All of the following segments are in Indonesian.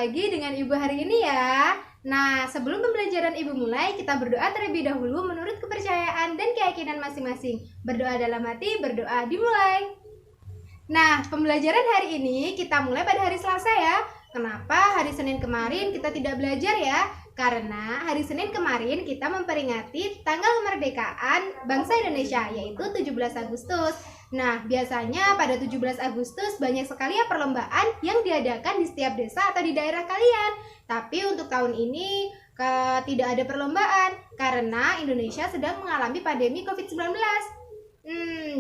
lagi dengan Ibu hari ini ya. Nah, sebelum pembelajaran Ibu mulai, kita berdoa terlebih dahulu menurut kepercayaan dan keyakinan masing-masing. Berdoa dalam hati, berdoa dimulai. Nah, pembelajaran hari ini kita mulai pada hari Selasa ya. Kenapa hari Senin kemarin kita tidak belajar ya? Karena hari Senin kemarin kita memperingati tanggal kemerdekaan bangsa Indonesia, yaitu 17 Agustus. Nah, biasanya pada 17 Agustus banyak sekali ya perlombaan yang diadakan di setiap desa atau di daerah kalian. Tapi untuk tahun ini tidak ada perlombaan karena Indonesia sedang mengalami pandemi COVID-19.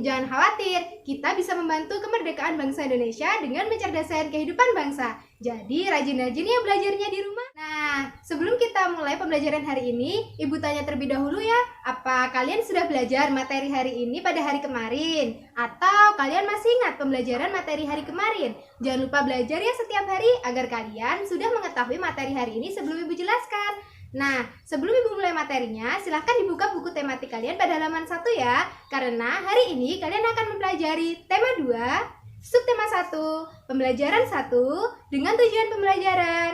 Jangan khawatir, kita bisa membantu kemerdekaan bangsa Indonesia dengan mencerdaskan kehidupan bangsa. Jadi rajin-rajin ya belajarnya di rumah. Nah, sebelum kita mulai pembelajaran hari ini, Ibu tanya terlebih dahulu ya, apa kalian sudah belajar materi hari ini pada hari kemarin? Atau kalian masih ingat pembelajaran materi hari kemarin? Jangan lupa belajar ya setiap hari agar kalian sudah mengetahui materi hari ini sebelum Ibu jelaskan. Nah, sebelum Ibu mulai materinya, silahkan dibuka buku tematik kalian pada halaman 1 ya. Karena hari ini kalian akan mempelajari tema 2, subtema 1, pembelajaran 1, dengan tujuan pembelajaran.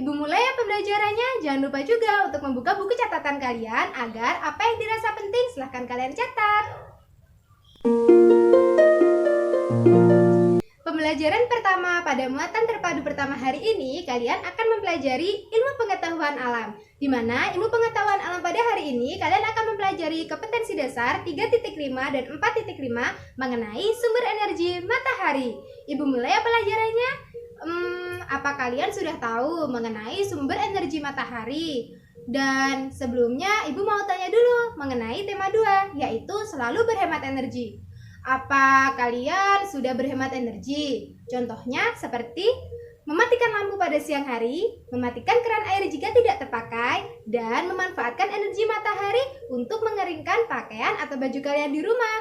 Ibu mulai ya pembelajarannya. Jangan lupa juga untuk membuka buku catatan kalian agar apa yang dirasa penting silahkan kalian catat. Pembelajaran pertama pada muatan terpadu pertama hari ini, kalian akan mempelajari ilmu pengetahuan alam. Di mana ilmu pengetahuan alam pada hari ini, kalian akan mempelajari kompetensi dasar 3.5 dan 4.5 mengenai sumber energi matahari. Ibu mulai ya pelajarannya. Apa kalian sudah tahu mengenai sumber energi matahari? Dan sebelumnya, Ibu mau tanya dulu mengenai tema 2, yaitu selalu berhemat energi. Apa kalian sudah berhemat energi? Contohnya seperti mematikan lampu pada siang hari, mematikan keran air jika tidak terpakai, dan memanfaatkan energi matahari untuk mengeringkan pakaian atau baju kalian di rumah.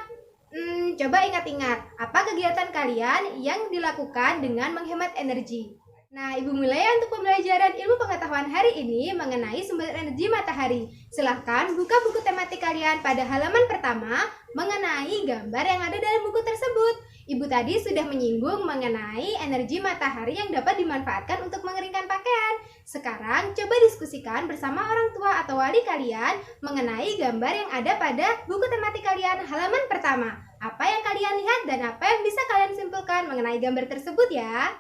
Coba ingat-ingat, apa kegiatan kalian yang dilakukan dengan menghemat energi? Nah, Ibu mulai untuk pembelajaran ilmu pengetahuan hari ini mengenai sumber energi matahari. Silahkan buka buku tematik kalian pada halaman pertama mengenai gambar yang ada dalam buku tersebut. Ibu tadi sudah menyinggung mengenai energi matahari yang dapat dimanfaatkan untuk mengeringkan pakaian. Sekarang coba diskusikan bersama orang tua atau wali kalian mengenai gambar yang ada pada buku tematik kalian halaman pertama. Apa yang kalian lihat dan apa yang bisa kalian simpulkan mengenai gambar tersebut ya?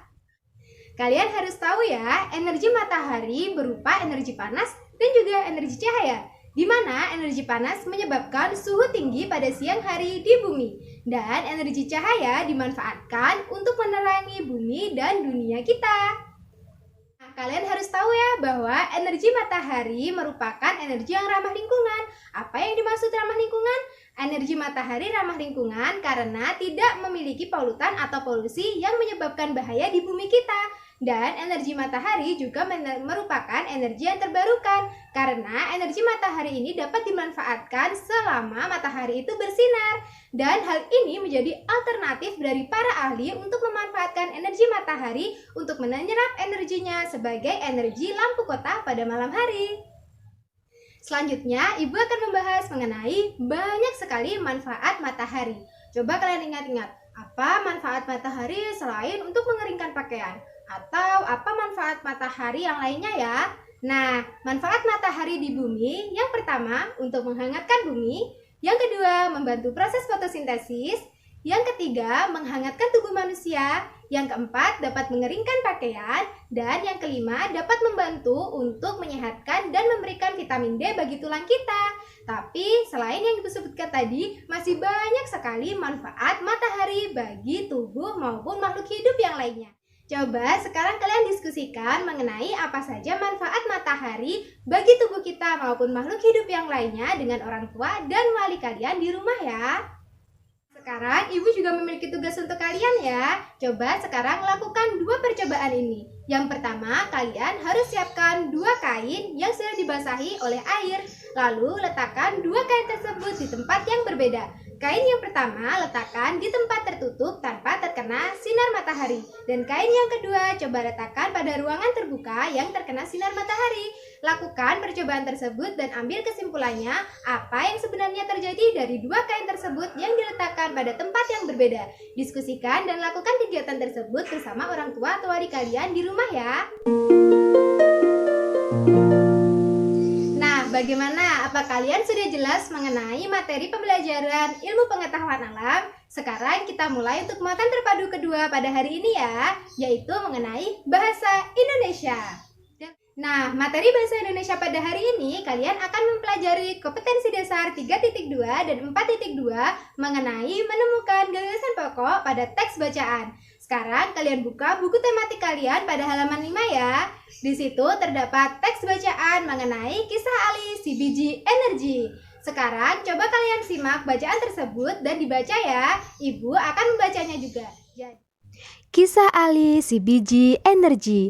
Kalian harus tahu ya, energi matahari berupa energi panas dan juga energi cahaya, di mana energi panas menyebabkan suhu tinggi pada siang hari di bumi, dan energi cahaya dimanfaatkan untuk menerangi bumi dan dunia kita. Nah, kalian harus tahu ya bahwa energi matahari merupakan energi yang ramah lingkungan. Apa yang dimaksud ramah lingkungan? Energi matahari ramah lingkungan karena tidak memiliki polutan atau polusi yang menyebabkan bahaya di bumi kita. Dan energi matahari juga merupakan energi yang terbarukan karena energi matahari ini dapat dimanfaatkan selama matahari itu bersinar. Dan hal ini menjadi alternatif dari para ahli untuk memanfaatkan energi matahari untuk menyerap energinya sebagai energi lampu kota pada malam hari. Selanjutnya, Ibu akan membahas mengenai banyak sekali manfaat matahari. Coba kalian ingat-ingat, apa manfaat matahari selain untuk mengeringkan pakaian? Atau apa manfaat matahari yang lainnya ya? Nah, manfaat matahari di bumi yang pertama untuk menghangatkan bumi, yang kedua membantu proses fotosintesis, yang ketiga menghangatkan tubuh manusia, yang keempat dapat mengeringkan pakaian, dan yang kelima dapat membantu untuk menyehatkan dan memberikan vitamin D bagi tulang kita. Tapi selain yang disebutkan tadi, masih banyak sekali manfaat matahari bagi tubuh maupun makhluk hidup yang lainnya. Coba sekarang kalian diskusikan mengenai apa saja manfaat matahari bagi tubuh kita maupun makhluk hidup yang lainnya dengan orang tua dan wali kalian di rumah ya. Sekarang Ibu juga memiliki tugas untuk kalian ya. Coba sekarang lakukan 2 percobaan ini. Yang pertama, kalian harus siapkan 2 kain yang sudah dibasahi oleh air. Lalu letakkan 2 kain tersebut di tempat yang berbeda. Kain yang pertama letakkan di tempat tertutup tanpa terkena sinar matahari. Dan kain yang kedua coba letakkan pada ruangan terbuka yang terkena sinar matahari. Lakukan percobaan tersebut dan ambil kesimpulannya apa yang sebenarnya terjadi dari dua kain tersebut yang diletakkan pada tempat yang berbeda. Diskusikan dan lakukan kegiatan tersebut bersama orang tua atau adik kalian di rumah ya. Nah, bagaimana? Apa kalian sudah jelas mengenai materi pembelajaran ilmu pengetahuan alam? Sekarang kita mulai untuk muatan terpadu kedua pada hari ini ya, yaitu mengenai bahasa Indonesia. Nah, materi bahasa Indonesia pada hari ini kalian akan mempelajari kompetensi dasar 3.2 dan 4.2 mengenai menemukan gagasan pokok pada teks bacaan. Sekarang kalian buka buku tematik kalian pada halaman 5 ya. Di situ terdapat teks bacaan mengenai kisah Ali si biji energi. Sekarang coba kalian simak bacaan tersebut dan dibaca ya. Ibu akan membacanya juga. Kisah Ali si biji energi.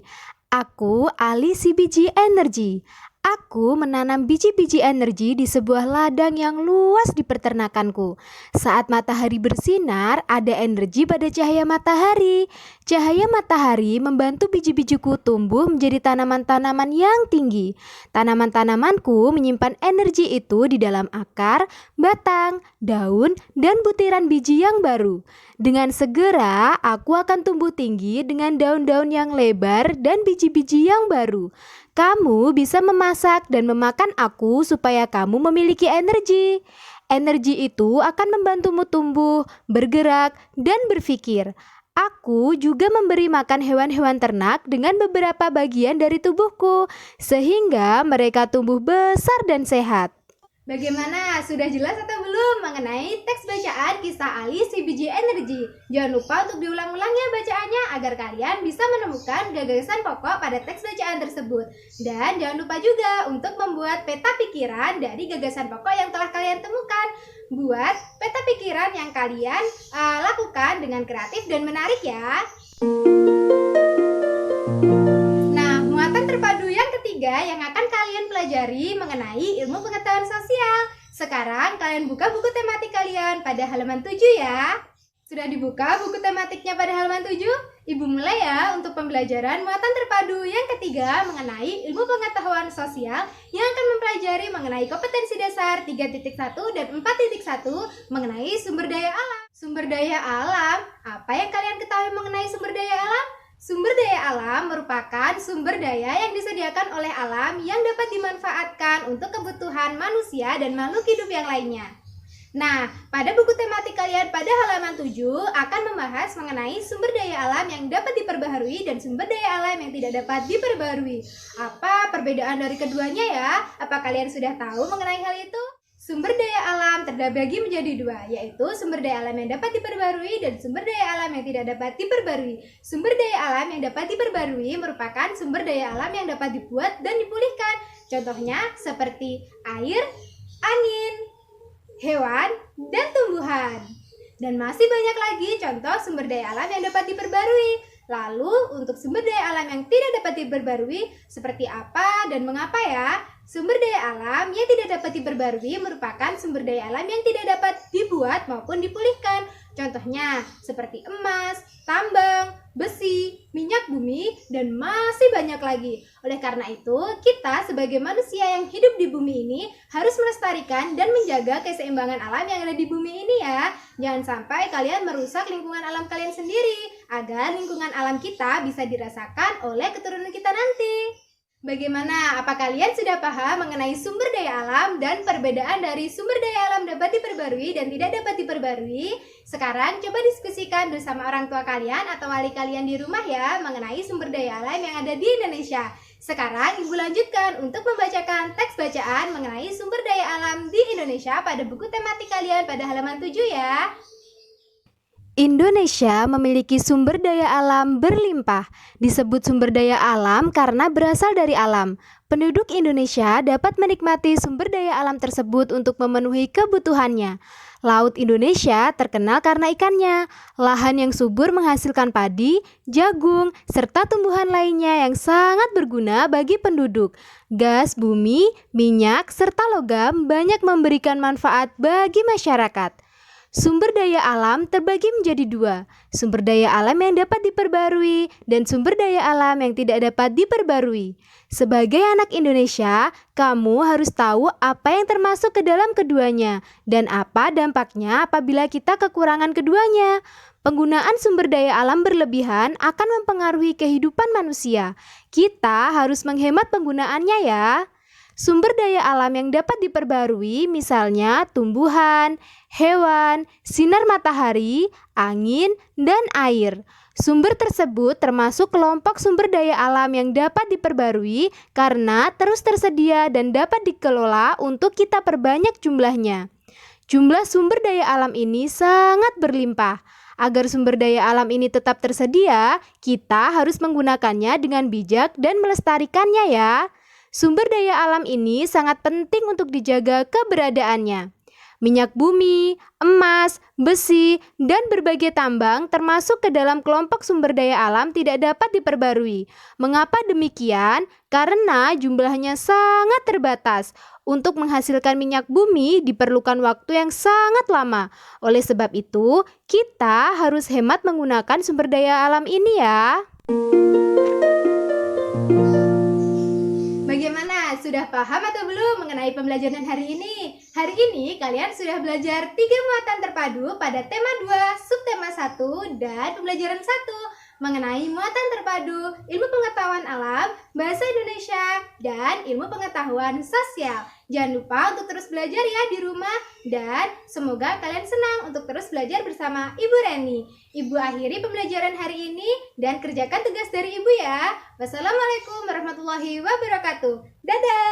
Aku Ali si biji energi. Aku menanam biji-biji energi di sebuah ladang yang luas di peternakanku. Saat matahari bersinar, ada energi pada cahaya matahari. Cahaya matahari membantu biji-bijiku tumbuh menjadi tanaman-tanaman yang tinggi. Tanaman-tanamanku menyimpan energi itu di dalam akar, batang, daun, dan butiran biji yang baru. Dengan segera, aku akan tumbuh tinggi dengan daun-daun yang lebar dan biji-biji yang baru. Kamu bisa memasak dan memakan aku supaya kamu memiliki energi. Energi itu akan membantumu tumbuh, bergerak, dan berpikir. Aku juga memberi makan hewan-hewan ternak dengan beberapa bagian dari tubuhku, sehingga mereka tumbuh besar dan sehat. Bagaimana? Sudah jelas atau belum mengenai teks bacaan kisah Ali si biji energi? Jangan lupa untuk diulang-ulang ya bacaannya agar kalian bisa menemukan gagasan pokok pada teks bacaan tersebut. Dan jangan lupa juga untuk membuat peta pikiran dari gagasan pokok yang telah kalian temukan. Buat peta pikiran yang kalian lakukan dengan kreatif dan menarik ya. Nah, muatan terpadu yang ketiga yang akan kalian pelajari mengenai ilmu pengetahuan sosial. Sekarang kalian buka buku tematik kalian pada halaman 7 ya. Sudah dibuka buku tematiknya pada halaman 7? Ibu mulai ya untuk pembelajaran muatan terpadu yang ketiga mengenai ilmu pengetahuan sosial yang akan mempelajari mengenai kompetensi dasar 3.1 dan 4.1 mengenai sumber daya alam. Sumber daya alam, apa yang kalian ketahui mengenai sumber daya alam? Sumber daya alam merupakan sumber daya yang disediakan oleh alam yang dapat dimanfaatkan untuk kebutuhan manusia dan makhluk hidup yang lainnya. Nah, pada buku tematik kalian pada halaman 7 akan membahas mengenai sumber daya alam yang dapat diperbaharui dan sumber daya alam yang tidak dapat diperbaharui. Apa perbedaan dari keduanya ya? Apa kalian sudah tahu mengenai hal itu? Sumber daya alam terbagi menjadi dua, yaitu sumber daya alam yang dapat diperbarui dan sumber daya alam yang tidak dapat diperbarui. Sumber daya alam yang dapat diperbarui merupakan sumber daya alam yang dapat dibuat dan dipulihkan. Contohnya seperti air, angin, hewan, dan tumbuhan. Dan masih banyak lagi contoh sumber daya alam yang dapat diperbarui. Lalu untuk sumber daya alam yang tidak dapat diperbarui seperti apa dan mengapa ya? Sumber daya alam yang tidak dapat diperbarui merupakan sumber daya alam yang tidak dapat dibuat maupun dipulihkan. Contohnya seperti emas, tambang, besi, minyak bumi, dan masih banyak lagi. Oleh karena itu, kita sebagai manusia yang hidup di bumi ini harus melestarikan dan menjaga keseimbangan alam yang ada di bumi ini ya. Jangan sampai kalian merusak lingkungan alam kalian sendiri, agar lingkungan alam kita bisa dirasakan oleh keturunan kita nanti. Bagaimana? Apa kalian sudah paham mengenai sumber daya alam dan perbedaan dari sumber daya alam dapat diperbarui dan tidak dapat diperbarui? Sekarang coba diskusikan bersama orang tua kalian atau wali kalian di rumah ya mengenai sumber daya alam yang ada di Indonesia. Sekarang Ibu lanjutkan untuk membacakan teks bacaan mengenai sumber daya alam di Indonesia pada buku tematik kalian pada halaman 7 ya. Indonesia memiliki sumber daya alam berlimpah. Disebut sumber daya alam karena berasal dari alam. Penduduk Indonesia dapat menikmati sumber daya alam tersebut untuk memenuhi kebutuhannya. Laut Indonesia terkenal karena ikannya. Lahan yang subur menghasilkan padi, jagung, serta tumbuhan lainnya yang sangat berguna bagi penduduk. Gas bumi, minyak, serta logam banyak memberikan manfaat bagi masyarakat. Sumber daya alam terbagi menjadi dua, sumber daya alam yang dapat diperbarui dan sumber daya alam yang tidak dapat diperbarui. Sebagai anak Indonesia, kamu harus tahu apa yang termasuk ke dalam keduanya dan apa dampaknya apabila kita kekurangan keduanya. Penggunaan sumber daya alam berlebihan akan mempengaruhi kehidupan manusia. Kita harus menghemat penggunaannya ya. Sumber daya alam yang dapat diperbarui misalnya tumbuhan, hewan, sinar matahari, angin, dan air. Sumber tersebut termasuk kelompok sumber daya alam yang dapat diperbarui karena terus tersedia dan dapat dikelola untuk kita perbanyak jumlahnya. Jumlah sumber daya alam ini sangat berlimpah. Agar sumber daya alam ini tetap tersedia, kita harus menggunakannya dengan bijak dan melestarikannya ya. Sumber daya alam ini sangat penting untuk dijaga keberadaannya. Minyak bumi, emas, besi, dan berbagai tambang termasuk ke dalam kelompok sumber daya alam tidak dapat diperbarui. Mengapa demikian? Karena jumlahnya sangat terbatas. Untuk menghasilkan minyak bumi diperlukan waktu yang sangat lama. Oleh sebab itu, kita harus hemat menggunakan sumber daya alam ini ya. Bagaimana? Sudah paham atau belum mengenai pembelajaran hari ini? Hari ini kalian sudah belajar 3 muatan terpadu pada tema 2, subtema 1, dan pembelajaran 1 mengenai muatan terpadu, ilmu pengetahuan alam, bahasa Indonesia, dan ilmu pengetahuan sosial. Jangan lupa untuk terus belajar ya di rumah, dan semoga kalian senang untuk terus belajar bersama Ibu Reni. Ibu akhiri pembelajaran hari ini dan kerjakan tugas dari Ibu ya. Wassalamualaikum warahmatullahi wabarakatuh. Dadah!